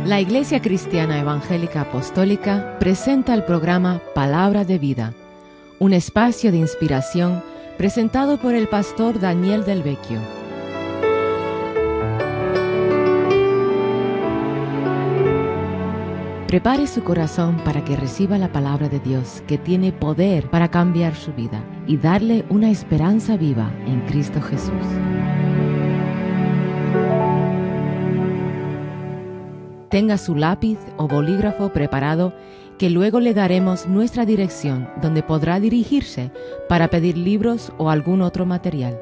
La Iglesia Cristiana Evangélica Apostólica presenta el programa Palabra de Vida, un espacio de inspiración presentado por el pastor Daniel Del Vecchio. Prepare su corazón para que reciba la palabra de Dios, que tiene poder para cambiar su vida y darle una esperanza viva en Cristo Jesús. Tenga su lápiz o bolígrafo preparado, que luego le daremos nuestra dirección donde podrá dirigirse para pedir libros o algún otro material.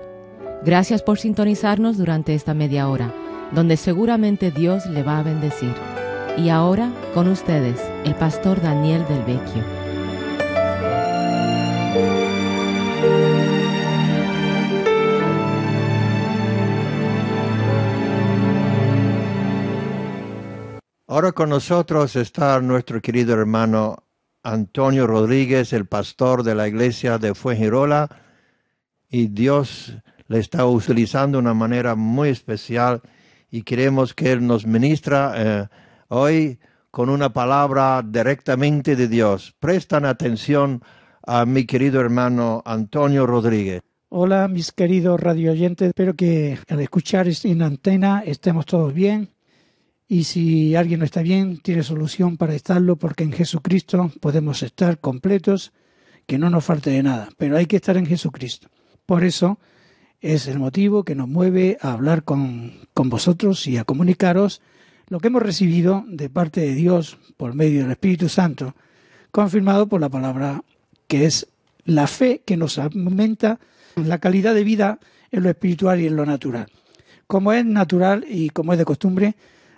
Gracias por sintonizarnos durante esta media hora, donde seguramente Dios le va a bendecir. Y ahora, con ustedes, el pastor Daniel Del Vecchio. Ahora con nosotros está nuestro querido hermano Antonio Rodríguez, el pastor de la iglesia de Fuengirola, y Dios le está utilizando de una manera muy especial y queremos que Él nos ministra hoy con una palabra directamente de Dios. Prestan atención a mi querido hermano Antonio Rodríguez. Hola, mis queridos radioyentes. Espero que al escuchar en antena estemos todos bien. Y si alguien no está bien, tiene solución para estarlo, porque en Jesucristo podemos estar completos, que no nos falte de nada. Pero hay que estar en Jesucristo. Por eso es el motivo que nos mueve a hablar con vosotros y a comunicaros lo que hemos recibido de parte de Dios por medio del Espíritu Santo, confirmado por la palabra, que es la fe que nos aumenta la calidad de vida en lo espiritual y en lo natural. Como es natural y como es de costumbre,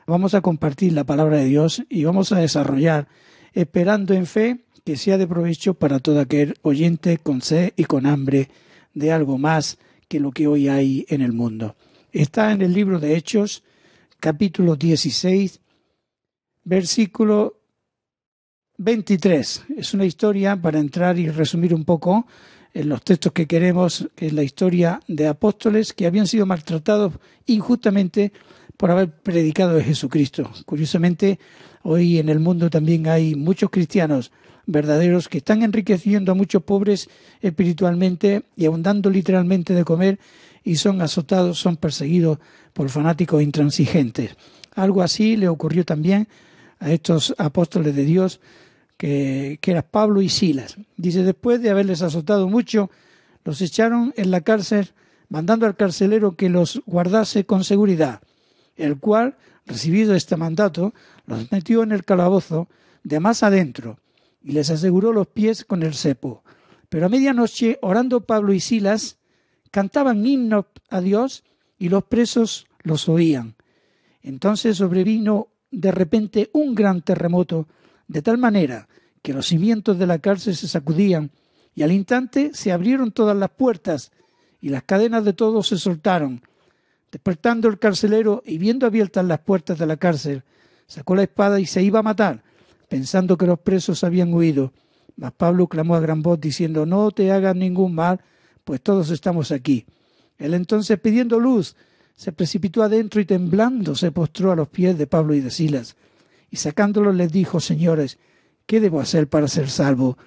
vamos a compartir la palabra de Dios y vamos a desarrollar, esperando en fe que sea de provecho para todo aquel oyente con sed y con hambre de algo más que lo que hoy hay en el mundo. Está en el libro de Hechos, capítulo 16, versículo 23. Es una historia para entrar y resumir un poco en los textos que queremos, que es la historia de apóstoles que habían sido maltratados injustamente por haber predicado de Jesucristo. Curiosamente, hoy en el mundo también hay muchos cristianos verdaderos que están enriqueciendo a muchos pobres espiritualmente y aun dando literalmente de comer, y son azotados, son perseguidos por fanáticos intransigentes. Algo así le ocurrió también a estos apóstoles de Dios, que eran Pablo y Silas. Dice, después de haberles azotado mucho, los echaron en la cárcel, mandando al carcelero que los guardase con seguridad, el cual, recibido este mandato, los metió en el calabozo de más adentro y les aseguró los pies con el cepo. Pero a medianoche, orando Pablo y Silas, cantaban himnos a Dios y los presos los oían. Entonces sobrevino de repente un gran terremoto, de tal manera que los cimientos de la cárcel se sacudían, y al instante se abrieron todas las puertas y las cadenas de todos se soltaron. Despertando el carcelero y viendo abiertas las puertas de la cárcel, sacó la espada y se iba a matar, pensando que los presos habían huido. Mas Pablo clamó a gran voz diciendo, no te hagas ningún mal, pues todos estamos aquí. Él entonces, pidiendo luz, se precipitó adentro y temblando se postró a los pies de Pablo y de Silas. Y sacándolos les dijo, señores, ¿qué debo hacer para ser salvo?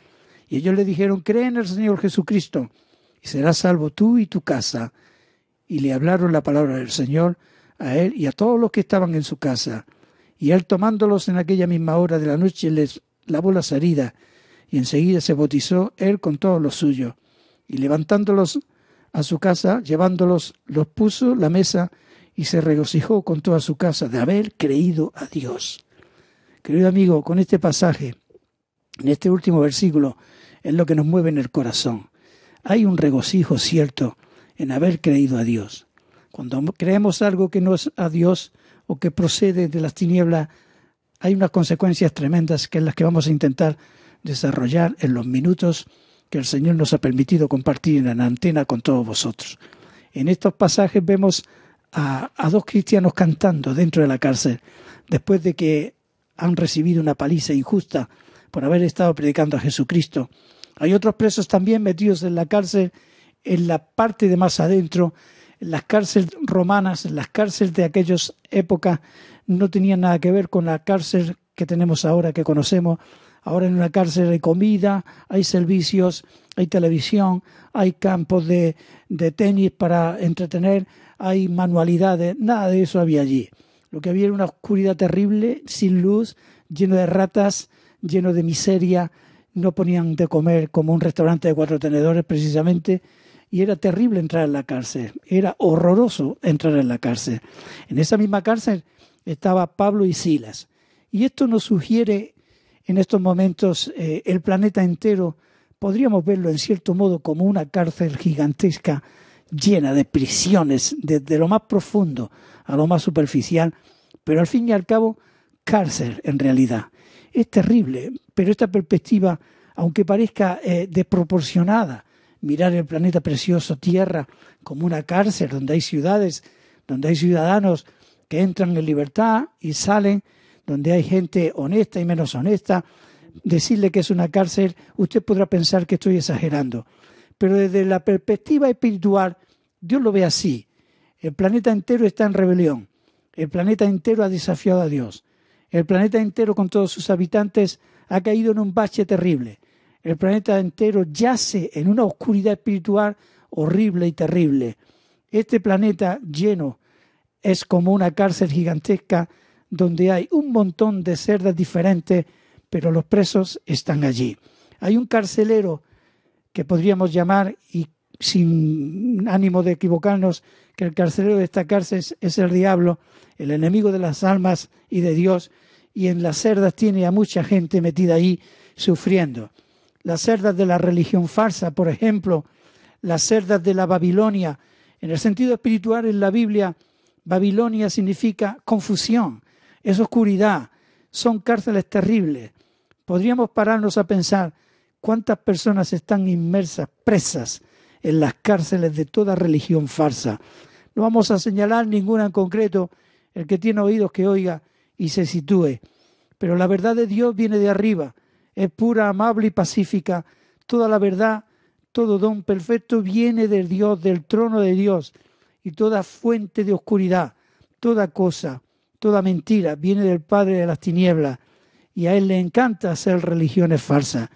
Y ellos le dijeron, cree en el Señor Jesucristo y serás salvo tú y tu casa. Y le hablaron la palabra del Señor a él y a todos los que estaban en su casa. Y él, tomándolos en aquella misma hora de la noche, les lavó las heridas, y enseguida se bautizó él con todos los suyos. Y levantándolos a su casa, llevándolos, los puso la mesa, y se regocijó con toda su casa de haber creído a Dios. Querido amigo, con este pasaje, en este último versículo, es lo que nos mueve en el corazón. Hay un regocijo cierto en haber creído a Dios. Cuando creemos algo que no es a Dios o que procede de las tinieblas, hay unas consecuencias tremendas que es las que vamos a intentar desarrollar en los minutos que el Señor nos ha permitido compartir en la antena con todos vosotros. En estos pasajes vemos a dos cristianos cantando dentro de la cárcel, después de que han recibido una paliza injusta por haber estado predicando a Jesucristo. Hay otros presos también metidos en la cárcel, en la parte de más adentro, Las cárceles romanas, las cárceles de aquellas épocas no tenían nada que ver con la cárcel que tenemos ahora, que conocemos. Ahora en una cárcel hay comida, hay servicios, hay televisión, hay campos de tenis para entretener, hay manualidades, nada de eso había allí. Lo que había era una oscuridad terrible, sin luz, lleno de ratas, lleno de miseria, no ponían de comer como un restaurante de 4 tenedores precisamente, y era terrible entrar en la cárcel, era horroroso entrar en la cárcel. En esa misma cárcel estaba Pablo y Silas, y esto nos sugiere en estos momentos el planeta entero, podríamos verlo en cierto modo como una cárcel gigantesca llena de prisiones, desde lo más profundo a lo más superficial, pero al fin y al cabo, cárcel en realidad. Es terrible, pero esta perspectiva, aunque parezca desproporcionada, mirar el planeta precioso Tierra como una cárcel donde hay ciudades, donde hay ciudadanos que entran en libertad y salen, donde hay gente honesta y menos honesta, decirle que es una cárcel, usted podrá pensar que estoy exagerando. Pero desde la perspectiva espiritual, Dios lo ve así. El planeta entero está en rebelión. El planeta entero ha desafiado a Dios. El planeta entero con todos sus habitantes ha caído en un bache terrible. El planeta entero yace en una oscuridad espiritual horrible y terrible. Este planeta lleno es como una cárcel gigantesca donde hay un montón de celdas diferentes, pero los presos están allí. Hay un carcelero que podríamos llamar, y sin ánimo de equivocarnos, que el carcelero de esta cárcel es el diablo, el enemigo de las almas y de Dios, y en las celdas tiene a mucha gente metida ahí sufriendo. Las celdas de la religión falsa, por ejemplo, las celdas de la Babilonia. En el sentido espiritual, en la Biblia, Babilonia significa confusión, es oscuridad, son cárceles terribles. Podríamos pararnos a pensar cuántas personas están inmersas, presas en las cárceles de toda religión falsa. No vamos a señalar ninguna en concreto, el que tiene oídos que oiga y se sitúe. Pero la verdad de Dios viene de arriba, es pura, amable y pacífica. Toda la verdad, todo don perfecto viene del Dios, del trono de Dios, y toda fuente de oscuridad, toda cosa, toda mentira viene del Padre de las tinieblas, y a él le encanta hacer religiones falsas.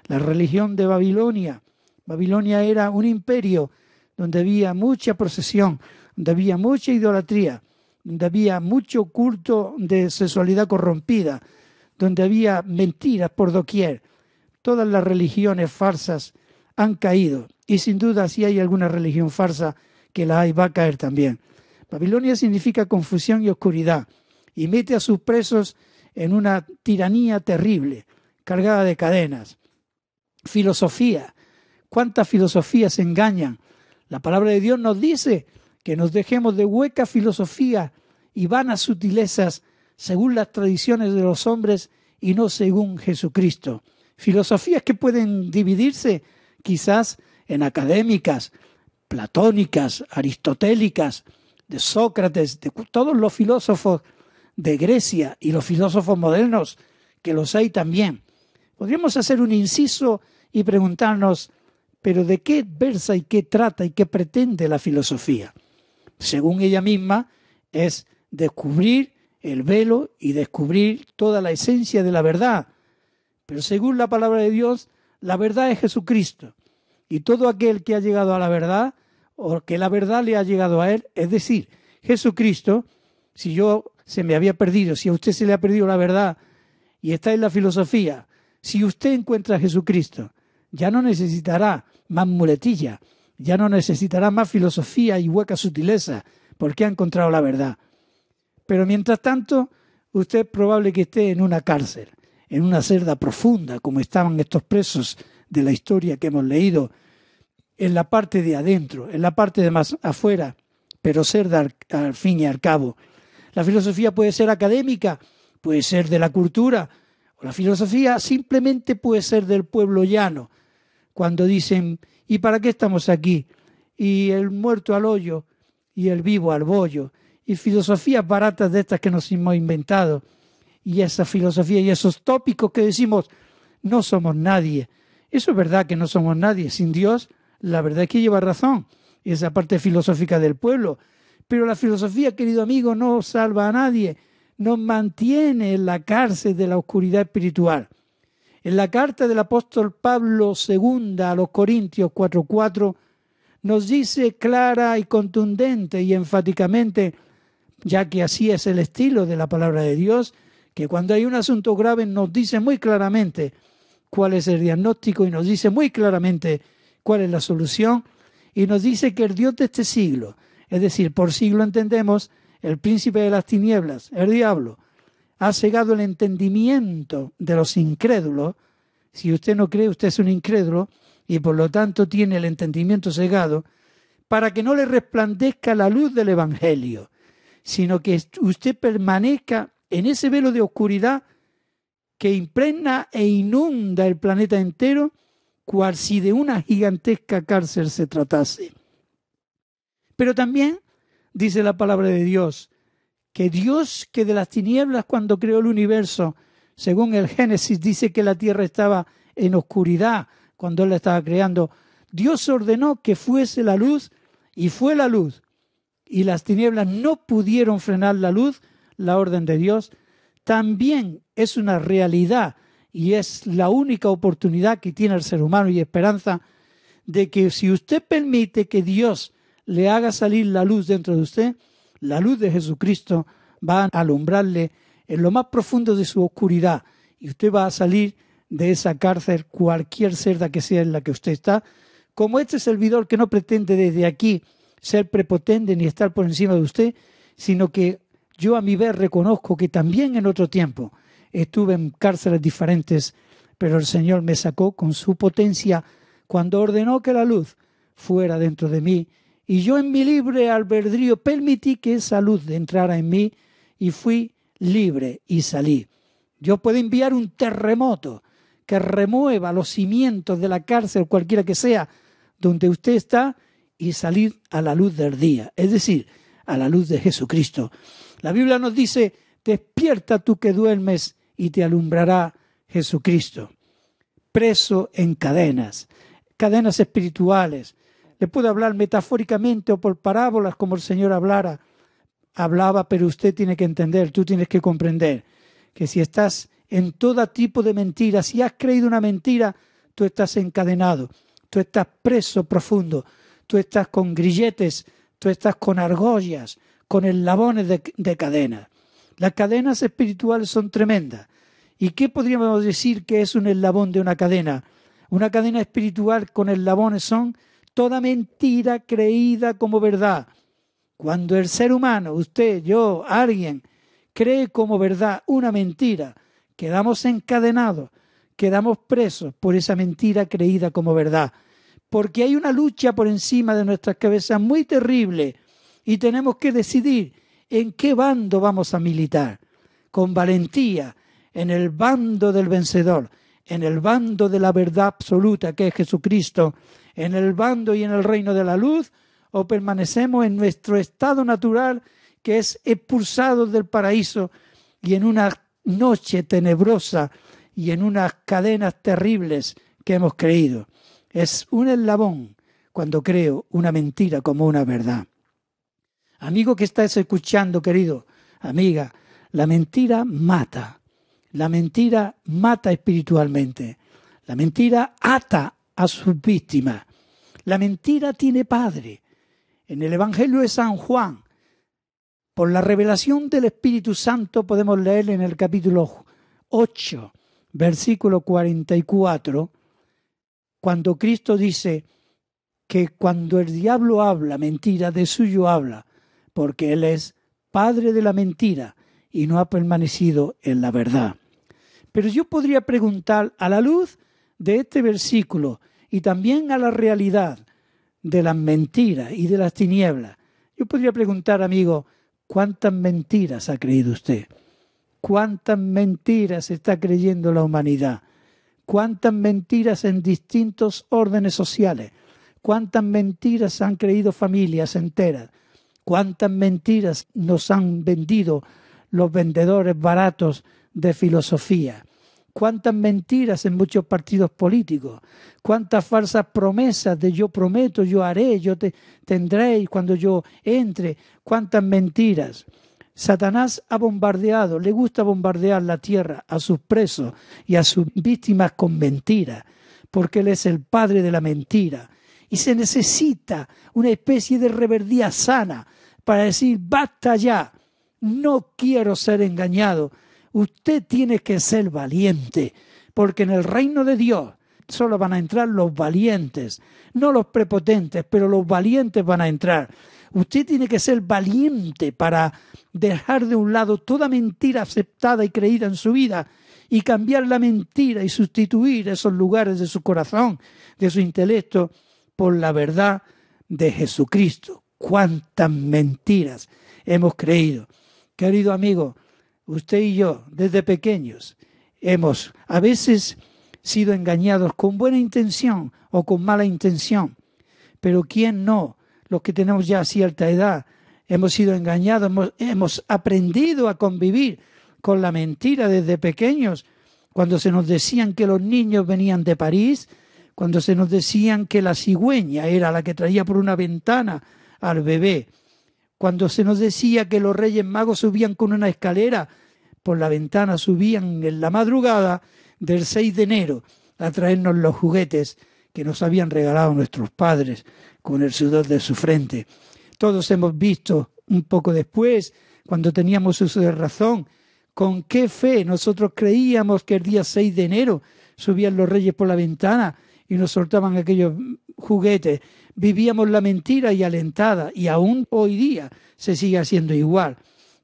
La religión de Babilonia. Babilonia era un imperio donde había mucha procesión, donde había mucha idolatría, donde había mucho culto de sexualidad corrompida, donde había mentiras por doquier. Todas las religiones falsas han caído, y sin duda si hay alguna religión falsa que la hay, va a caer también. Babilonia significa confusión y oscuridad, y mete a sus presos en una tiranía terrible, cargada de cadenas. Filosofía. ¿Cuántas filosofías engañan? La palabra de Dios nos dice que nos dejemos de hueca filosofía y vanas sutilezas según las tradiciones de los hombres y no según Jesucristo. Filosofías que pueden dividirse quizás en académicas, platónicas, aristotélicas, de Sócrates, de todos los filósofos de Grecia y los filósofos modernos, que los hay también. Podríamos hacer un inciso y preguntarnos, ¿pero de qué versa y qué trata y qué pretende la filosofía? Según ella misma, es descubrir el velo y descubrir toda la esencia de la verdad. Pero según la palabra de Dios, la verdad es Jesucristo. Y todo aquel que ha llegado a la verdad, o que la verdad le ha llegado a él, es decir, Jesucristo, si yo se me había perdido, si a usted se le ha perdido la verdad y está en la filosofía, si usted encuentra a Jesucristo, ya no necesitará más muletilla, ya no necesitará más filosofía y hueca sutileza, porque ha encontrado la verdad. Pero mientras tanto, usted es probable que esté en una cárcel, en una celda profunda, como estaban estos presos de la historia que hemos leído, en la parte de adentro, en la parte de más afuera, pero celda al fin y al cabo. La filosofía puede ser académica, puede ser de la cultura, o la filosofía simplemente puede ser del pueblo llano, cuando dicen, ¿y para qué estamos aquí? Y el muerto al hoyo, y el vivo al bollo, y filosofías baratas de estas que nos hemos inventado, y esa filosofía y esos tópicos que decimos, no somos nadie. Eso es verdad que no somos nadie. Sin Dios, la verdad es que lleva razón. esa parte filosófica del pueblo. Pero la filosofía, querido amigo, no salva a nadie, nos mantiene en la cárcel de la oscuridad espiritual. En la carta del apóstol Pablo II a los Corintios 4:4 nos dice clara y contundente y enfáticamente, ya que así es el estilo de la palabra de Dios, que cuando hay un asunto grave nos dice muy claramente cuál es el diagnóstico y nos dice muy claramente cuál es la solución, y nos dice que el Dios de este siglo, es decir, por siglo entendemos el príncipe de las tinieblas, el diablo, ha cegado el entendimiento de los incrédulos. Si usted no cree, usted es un incrédulo y por lo tanto tiene el entendimiento cegado, para que no le resplandezca la luz del Evangelio, sino que usted permanezca en ese velo de oscuridad que impregna e inunda el planeta entero, cual si de una gigantesca cárcel se tratase. Pero también dice la palabra de Dios, que Dios, que de las tinieblas cuando creó el universo, según el Génesis dice que la tierra estaba en oscuridad cuando Él la estaba creando, Dios ordenó que fuese la luz y fue la luz. Y las tinieblas no pudieron frenar la luz, la orden de Dios. También es una realidad y es la única oportunidad que tiene el ser humano y esperanza de que si usted permite que Dios le haga salir la luz dentro de usted, la luz de Jesucristo va a alumbrarle en lo más profundo de su oscuridad y usted va a salir de esa cárcel, cualquier celda que sea en la que usted está, como este servidor que no pretende desde aquí ser prepotente ni estar por encima de usted, sino que yo a mi vez reconozco que también en otro tiempo estuve en cárceles diferentes, pero el Señor me sacó con su potencia cuando ordenó que la luz fuera dentro de mí, y yo en mi libre albedrío permití que esa luz entrara en mí y fui libre y salí. Dios puede enviar un terremoto que remueva los cimientos de la cárcel, cualquiera que sea, donde usted está, y salir a la luz del día, es decir, a la luz de Jesucristo. La Biblia nos dice, despierta tú que duermes y te alumbrará Jesucristo. Preso en cadenas, cadenas espirituales. Le puedo hablar metafóricamente o por parábolas como el Señor hablaba, pero usted tiene que entender, tú tienes que comprender que si estás en todo tipo de mentiras, si has creído una mentira, tú estás encadenado, tú estás preso profundo, tú estás con grilletes, tú estás con argollas, con eslabones de cadenas. Las cadenas espirituales son tremendas. ¿Y qué podríamos decir que es un eslabón de una cadena? Una cadena espiritual con eslabones son toda mentira creída como verdad. Cuando el ser humano, usted, yo, alguien, cree como verdad una mentira, quedamos encadenados, quedamos presos por esa mentira creída como verdad. Porque hay una lucha por encima de nuestras cabezas muy terrible y tenemos que decidir en qué bando vamos a militar. Con valentía, en el bando del vencedor, en el bando de la verdad absoluta que es Jesucristo, en el bando y en el reino de la luz, o permanecemos en nuestro estado natural que es expulsado del paraíso y en una noche tenebrosa y en unas cadenas terribles que hemos creído. Es un eslabón cuando creo una mentira como una verdad. Amigo que estás escuchando, querido, amiga, la mentira mata. La mentira mata espiritualmente. La mentira ata a sus víctimas. La mentira tiene padre. En el Evangelio de San Juan, por la revelación del Espíritu Santo, podemos leer en el capítulo 8, versículo 44, cuando Cristo dice que cuando el diablo habla mentira, de suyo habla, porque él es padre de la mentira y no ha permanecido en la verdad. Pero yo podría preguntar, a la luz de este versículo y también a la realidad de las mentiras y de las tinieblas, yo podría preguntar, amigo, ¿cuántas mentiras ha creído usted? ¿Cuántas mentiras está creyendo la humanidad? ¿Cuántas mentiras en distintos órdenes sociales? ¿Cuántas mentiras han creído familias enteras? ¿Cuántas mentiras nos han vendido los vendedores baratos de filosofía? cuántas mentiras en muchos partidos políticos, cuántas falsas promesas de yo prometo, yo haré, yo te tendréis cuando yo entre, cuántas mentiras. Satanás ha bombardeado, le gusta bombardear la tierra a sus presos y a sus víctimas con mentiras, porque él es el padre de la mentira. Y se necesita una especie de rebeldía sana para decir, basta ya, no quiero ser engañado. Usted tiene que ser valiente, porque en el reino de Dios solo van a entrar los valientes, no los prepotentes, pero los valientes van a entrar. Usted tiene que ser valiente para dejar de un lado toda mentira aceptada y creída en su vida y cambiar la mentira y sustituir esos lugares de su corazón, de su intelecto, por la verdad de Jesucristo. ¡Cuántas mentiras hemos creído! Querido amigo, usted y yo, desde pequeños, hemos a veces sido engañados con buena intención o con mala intención. Pero ¿quién no? Los que tenemos ya cierta edad, hemos sido engañados, hemos aprendido a convivir con la mentira desde pequeños. Cuando se nos decían que los niños venían de París, cuando se nos decían que la cigüeña era la que traía por una ventana al bebé, cuando se nos decía que los Reyes Magos subían con una escalera por la ventana, subían en la madrugada del 6 de enero a traernos los juguetes que nos habían regalado nuestros padres con el sudor de su frente. Todos hemos visto un poco después, cuando teníamos uso de razón, con qué fe nosotros creíamos que el día 6 de enero subían los Reyes por la ventana y nos soltaban aquellos juguetes. Vivíamos la mentira y alentada, y aún hoy día se sigue haciendo igual.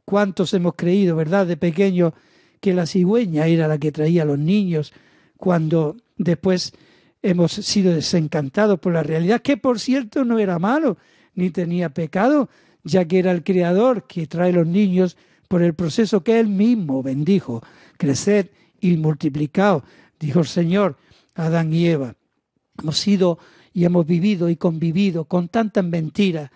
¿Cuántos hemos creído, verdad, de pequeños, que la cigüeña era la que traía a los niños, cuando después hemos sido desencantados por la realidad, que por cierto no era malo, ni tenía pecado, ya que era el Creador que trae los niños por el proceso que Él mismo bendijo? Creced y multiplicaos, dijo el Señor a Adán y Eva. Hemos sido y hemos vivido y convivido con tantas mentiras.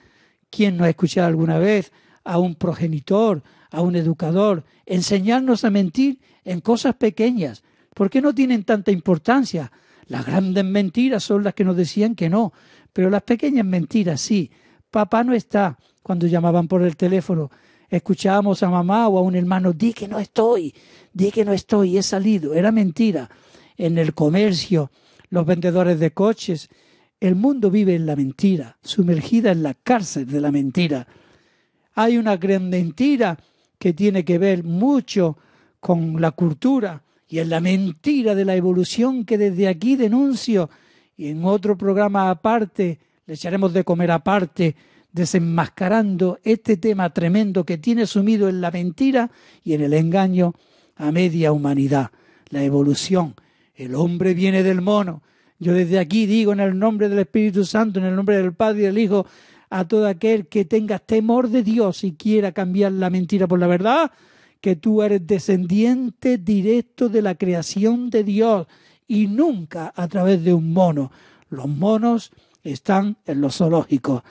¿Quién no ha escuchado alguna vez a un progenitor, a un educador, enseñarnos a mentir en cosas pequeñas? ¿Por qué no tienen tanta importancia? Las grandes mentiras son las que nos decían que no, pero las pequeñas mentiras sí. Papá no está. Cuando llamaban por el teléfono, escuchábamos a mamá o a un hermano, di que no estoy, he salido. Era mentira. En el comercio, los vendedores de coches, el mundo vive en la mentira, sumergida en la cárcel de la mentira. Hay una gran mentira que tiene que ver mucho con la cultura, y es la mentira de la evolución que desde aquí denuncio, y en otro programa aparte, le echaremos de comer aparte, desenmascarando este tema tremendo que tiene sumido en la mentira y en el engaño a media humanidad. La evolución. El hombre viene del mono. Yo desde aquí digo en el nombre del Espíritu Santo, en el nombre del Padre y del Hijo, a todo aquel que tenga temor de Dios y quiera cambiar la mentira por la verdad, que tú eres descendiente directo de la creación de Dios y nunca a través de un mono. Los monos están en los zoológicos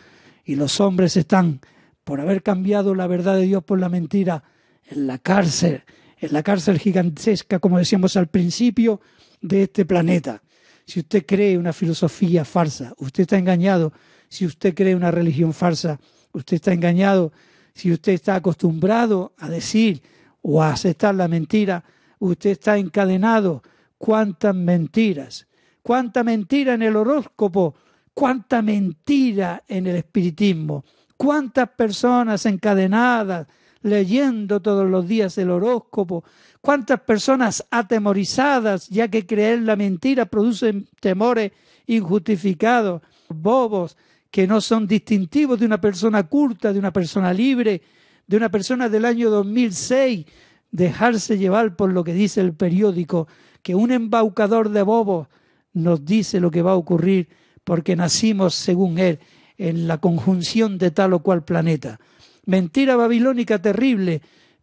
y los hombres están, por haber cambiado la verdad de Dios por la mentira, en la cárcel gigantesca, como decíamos al principio, de este planeta. Si usted cree una filosofía falsa, usted está engañado. Si usted cree una religión falsa, usted está engañado. Si usted está acostumbrado a decir o a aceptar la mentira, usted está encadenado. ¿Cuántas mentiras? ¿Cuánta mentira en el horóscopo? ¿Cuánta mentira en el espiritismo? ¿Cuántas personas encadenadas leyendo todos los días el horóscopo? ¿Cuántas personas atemorizadas, ya que creer la mentira produce temores injustificados? Bobos que no son distintivos de una persona culta, de una persona libre, de una persona del año 2006. Dejarse llevar por lo que dice el periódico, que un embaucador de bobos nos dice lo que va a ocurrir porque nacimos, según él, en la conjunción de tal o cual planeta. Mentira babilónica terrible,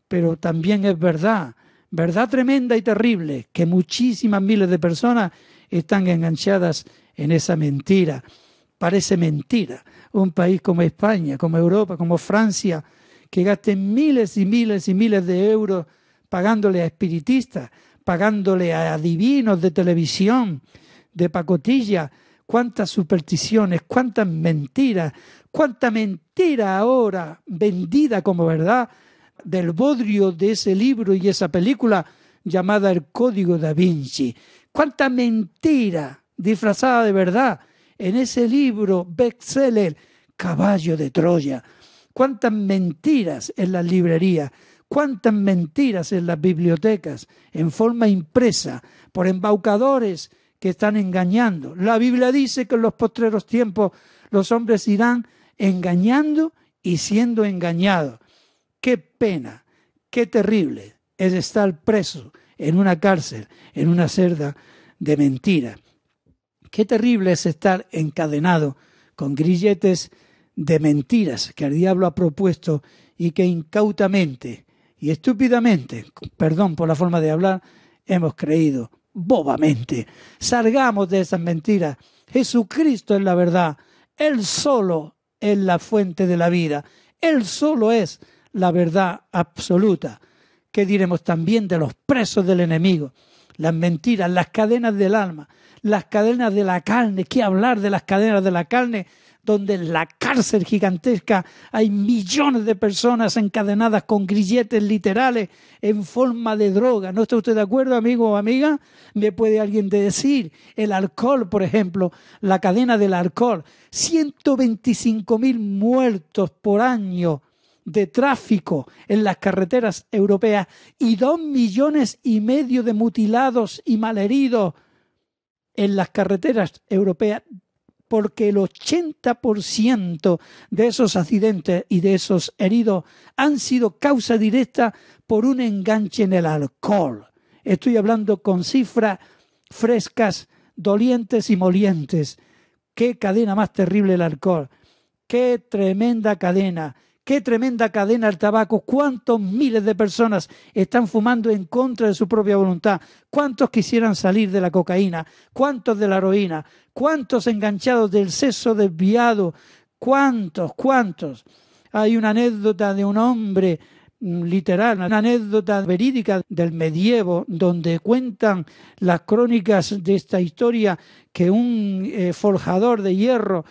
pero también es verdad. Verdad tremenda y terrible, que muchísimas miles de personas están enganchadas en esa mentira. Parece mentira. Un país como España, como Europa, como Francia, que gasten miles y miles y miles de euros pagándole a espiritistas pagándole a adivinos de televisión, de pacotilla. Cuántas supersticiones, cuánta mentira ahora vendida como verdad del bodrio de ese libro y esa película llamada El Código da Vinci. Cuánta mentira disfrazada de verdad en ese libro bestseller Caballo de Troya. Cuántas mentiras en las librerías, cuántas mentiras en las bibliotecas, en forma impresa, por embaucadores que están engañando. La Biblia dice que en los postreros tiempos los hombres irán engañando y siendo engañados. Qué pena, qué terrible es estar preso en una cárcel, en una celda de mentiras. Qué terrible es estar encadenado con grilletes de mentiras que el diablo ha propuesto y que incautamente y estúpidamente, perdón por la forma de hablar, hemos creído bobamente. Salgamos de esas mentiras. Jesucristo es la verdad. Él solo es la fuente de la vida. Él solo es la verdad absoluta. ¿Qué diremos también de los presos del enemigo? Las mentiras, las cadenas del alma, las cadenas de la carne. ¿Qué hablar de las cadenas de la carne? Donde en la cárcel gigantesca hay millones de personas encadenadas con grilletes literales en forma de droga. ¿No está usted de acuerdo, amigo o amiga? ¿Me puede alguien decir? El alcohol, por ejemplo, la cadena del alcohol. 125.000 muertos por año de tráfico en las carreteras europeas y 2,5 millones de mutilados y malheridos en las carreteras europeas, porque el 80% de esos accidentes y de esos heridos han sido causa directa por un enganche en el alcohol. Estoy hablando con cifras frescas, dolientes y molientes. Qué cadena más terrible el alcohol. Qué tremenda cadena. Qué tremenda cadena el tabaco. Cuántos miles de personas están fumando en contra de su propia voluntad. Cuántos quisieran salir de la cocaína. Cuántos de la heroína. Cuántos enganchados del sexo desviado. Cuántos. Hay una anécdota de un hombre literal, una anécdota verídica del medievo, donde cuentan las crónicas de esta historia que un forjador de hierro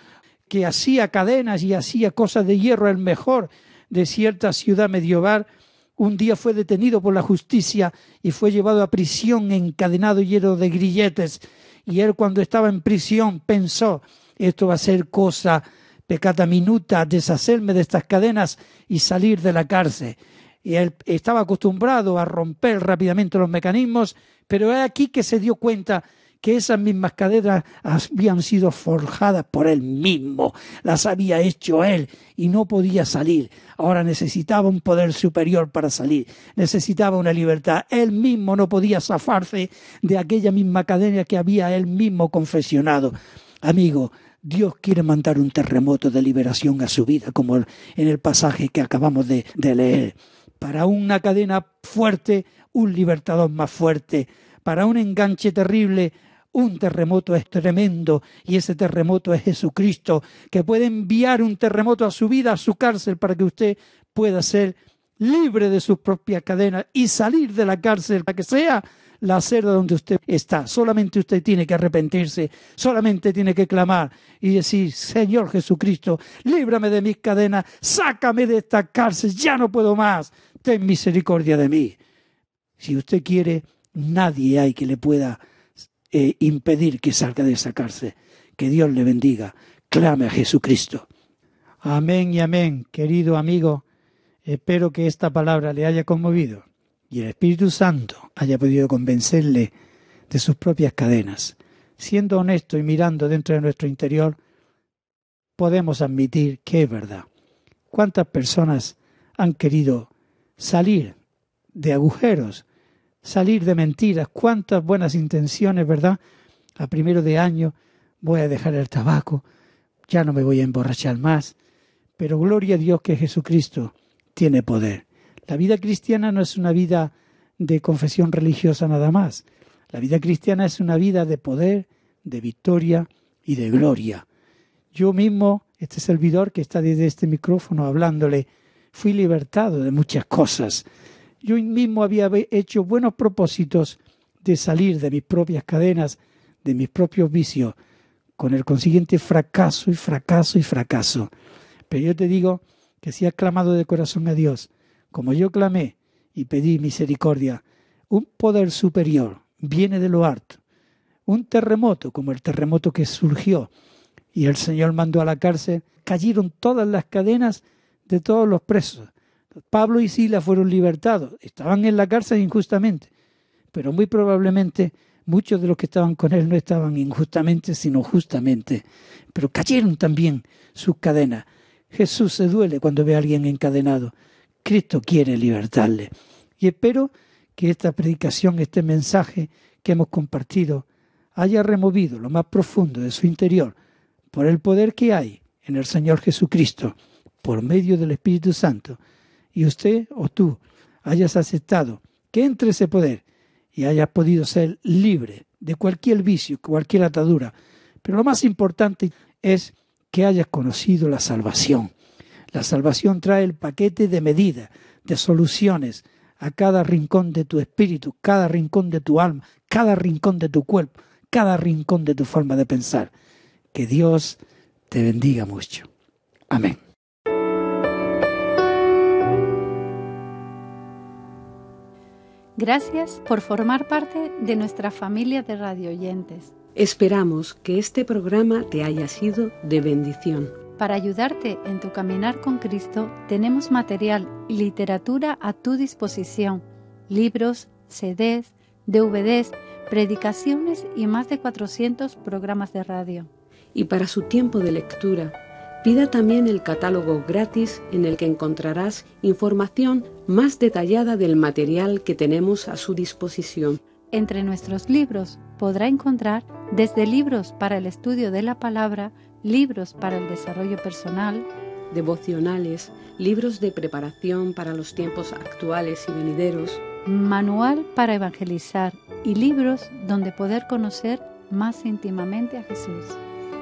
que hacía cadenas y hacía cosas de hierro, el mejor de cierta ciudad medieval, un día fue detenido por la justicia y fue llevado a prisión encadenado y lleno de grilletes. Y él, cuando estaba en prisión, pensó: esto va a ser cosa peccata minuta, deshacerme de estas cadenas y salir de la cárcel. Y él estaba acostumbrado a romper rápidamente los mecanismos, pero es aquí que se dio cuenta que esas mismas cadenas habían sido forjadas por él mismo, las había hecho él y no podía salir. Ahora necesitaba un poder superior para salir, necesitaba una libertad. Él mismo no podía zafarse de aquella misma cadena que había él mismo confesionado. Amigo, Dios quiere mandar un terremoto de liberación a su vida, como en el pasaje que acabamos de leer. Para una cadena fuerte, un libertador más fuerte. Para un enganche terrible, un terremoto es tremendo, y ese terremoto es Jesucristo, que puede enviar un terremoto a su vida, a su cárcel, para que usted pueda ser libre de sus propias cadenas y salir de la cárcel, para que sea la celda donde usted está. Solamente usted tiene que arrepentirse, solamente tiene que clamar y decir: Señor Jesucristo, líbrame de mis cadenas, sácame de esta cárcel, ya no puedo más, ten misericordia de mí. Si usted quiere, nadie hay que le pueda impedir que salga de esa cárcel. Que Dios le bendiga. Clame a Jesucristo. Amén y amén, querido amigo. Espero que esta palabra le haya conmovido y el Espíritu Santo haya podido convencerle de sus propias cadenas. Siendo honesto y mirando dentro de nuestro interior, podemos admitir que es verdad. ¿Cuántas personas han querido salir de agujeros, salir de mentiras? Cuántas buenas intenciones, ¿verdad? A primero de año voy a dejar el tabaco, ya no me voy a emborrachar más. Pero gloria a Dios que Jesucristo tiene poder. La vida cristiana no es una vida de confesión religiosa nada más. La vida cristiana es una vida de poder, de victoria y de gloria. Yo mismo, este servidor que está desde este micrófono hablándole, fui libertado de muchas cosas. Yo mismo había hecho buenos propósitos de salir de mis propias cadenas, de mis propios vicios, con el consiguiente fracaso y fracaso y fracaso. Pero yo te digo que si has clamado de corazón a Dios, como yo clamé y pedí misericordia, un poder superior viene de lo alto. Un terremoto, como el terremoto que surgió, y el Señor mandó a la cárcel, cayeron todas las cadenas de todos los presos. Pablo y Silas fueron libertados, estaban en la cárcel injustamente, pero muy probablemente muchos de los que estaban con él no estaban injustamente, sino justamente. Pero cayeron también sus cadenas. Jesús se duele cuando ve a alguien encadenado. Cristo quiere libertarle. Y espero que esta predicación, este mensaje que hemos compartido, haya removido lo más profundo de su interior por el poder que hay en el Señor Jesucristo, por medio del Espíritu Santo. Y usted o tú hayas aceptado que entre ese poder y hayas podido ser libre de cualquier vicio, cualquier atadura. Pero lo más importante es que hayas conocido la salvación. La salvación trae el paquete de medidas, de soluciones a cada rincón de tu espíritu, cada rincón de tu alma, cada rincón de tu cuerpo, cada rincón de tu forma de pensar. Que Dios te bendiga mucho. Amén. Gracias por formar parte de nuestra familia de radioyentes. Esperamos que este programa te haya sido de bendición. Para ayudarte en tu caminar con Cristo, tenemos material y literatura a tu disposición. Libros, CDs, DVDs, predicaciones y más de 400 programas de radio. Y para su tiempo de lectura, pida también el catálogo gratis en el que encontrarás información más detallada del material que tenemos a su disposición. Entre nuestros libros podrá encontrar desde libros para el estudio de la palabra, libros para el desarrollo personal, devocionales, libros de preparación para los tiempos actuales y venideros, manual para evangelizar y libros donde poder conocer más íntimamente a Jesús.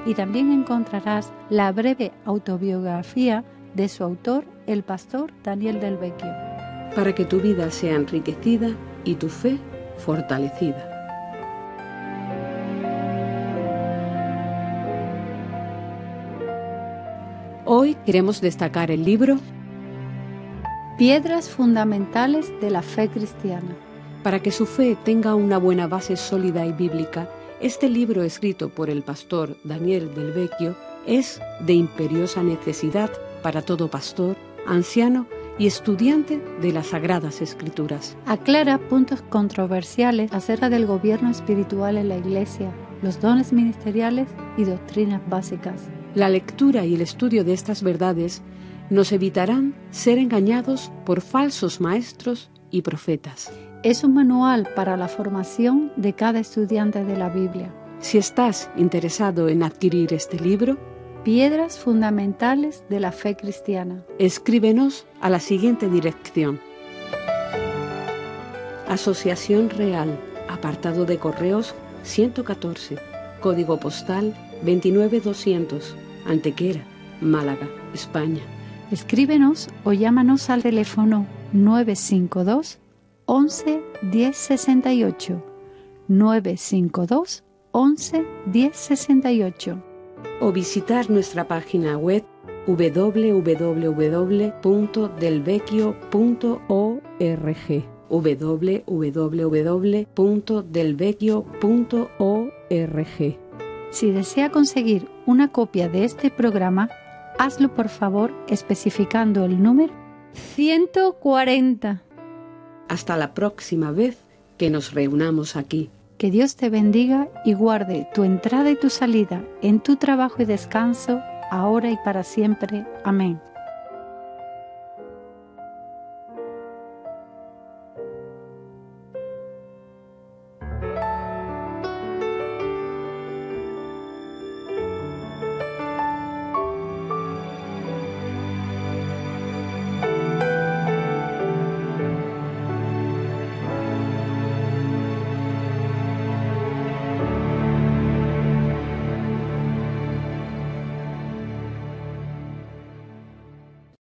Y también encontrarás la breve autobiografía de su autor, el pastor Daniel Del Vecchio, para que tu vida sea enriquecida y tu fe fortalecida. Hoy queremos destacar el libro Piedras fundamentales de la fe cristiana. Para que su fe tenga una buena base sólida y bíblica, este libro escrito por el pastor Daniel Del Vecchio es de imperiosa necesidad para todo pastor, anciano y estudiante de las Sagradas Escrituras. Aclara puntos controversiales acerca del gobierno espiritual en la Iglesia, los dones ministeriales y doctrinas básicas. La lectura y el estudio de estas verdades nos evitarán ser engañados por falsos maestros y profetas. Es un manual para la formación de cada estudiante de la Biblia. Si estás interesado en adquirir este libro, Piedras fundamentales de la fe cristiana, escríbenos a la siguiente dirección: Asociación Real, apartado de correos 114, código postal 29200, Antequera, Málaga, España. Escríbenos o llámanos al teléfono 952 11 10 68, 952 11 10 68. O visitar nuestra página web www.delvecchio.org, www.delvecchio.org. Si desea conseguir una copia de este programa, hazlo por favor especificando el número 140. Hasta la próxima vez que nos reunamos aquí. Que Dios te bendiga y guarde tu entrada y tu salida en tu trabajo y descanso, ahora y para siempre. Amén.